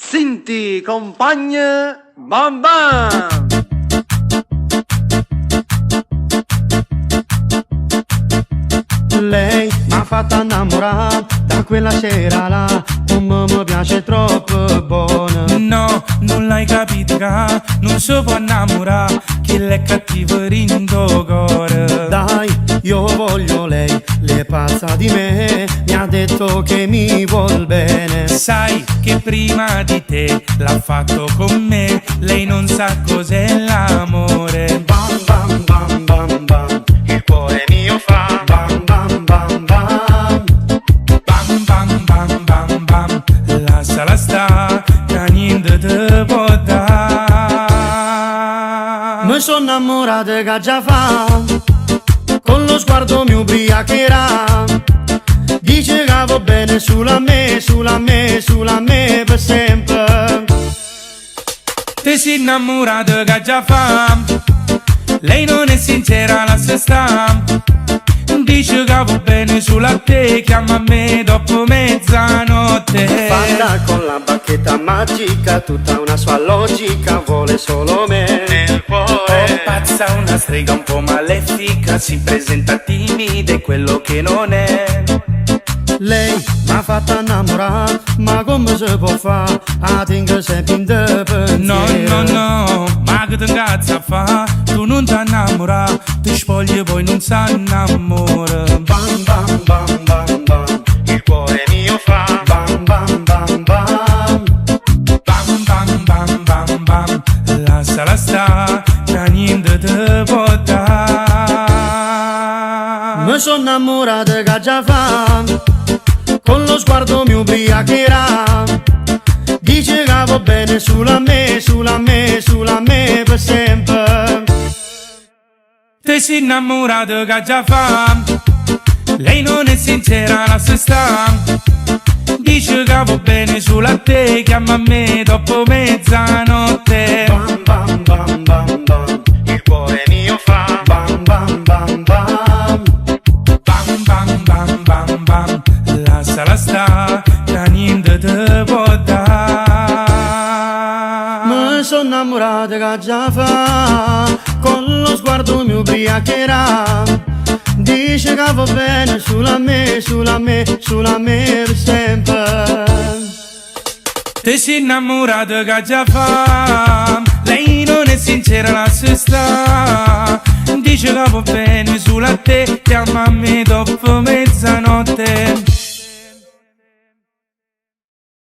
Senti, compagna, bam bam! Lei m'ha fatta innamorare da quella sera là, come mi piace troppo buona. No, non l'hai capito che non si può innamorare chi è cattivo in tuo cuore. Dai, io voglio lei, lei è pazza di me, mi ha detto che mi vuol bene. Sai che prima di te l'ha fatto con me, lei non sa cos'è l'amore. Bam bam bam bam bam, il cuore mio fa bam bam bam bam. Bam bam bam bam bam, lasciala sta, che niente te può dare. Mi sono innamorata che già fa, con lo sguardo mi ubriacherà. Dice che va bene sulla me, sulla me, sulla me per sempre. Te sei innamorata che già fa, lei non è sincera, la se sta. Dice che va bene sulla te, chiama me dopo mezzanotte. Fatta con la bacchetta magica, tutta una sua logica, vuole solo me nel cuore. Pazza, una strega un po' malefica, si presenta timida e quello che non è. Lei m'ha fatta innamorare, ma come si può fare? A tengo sempre in te pensiero. No, no, no, ma che te incazza a fa? Tu non ti innamora, ti spogli e poi non si innamora. Bam bam bam bam bam, il cuore mio fa bam bam bam bam. Bam bam bam bam bam, lasciala sta, che niente te può dare. Mi sono innamorata che già fa, con lo sguardo mi ubriacherà. Dice che va bene sulla me, sulla me, sulla me per sempre. Te sei innamorato che già fa, lei non è sincera, la se sta. Dice che va bene sulla te, chiama me dopo mezzanotte. Bam bam bam bam bam, il cuore mio fa bam bam bam bam. Bam bam bam bam bam, lasciala sta, che niente te può dare. Mi sono innamorata che già fa, con lo sguardo mi ubriacherà. Dice che va bene sulla me, sulla me, sulla me per sempre. Te sei innamorato che già fa, lei non è sincera, la se sta. Dice che va bene sulla te, chiama me dopo mezzanotte.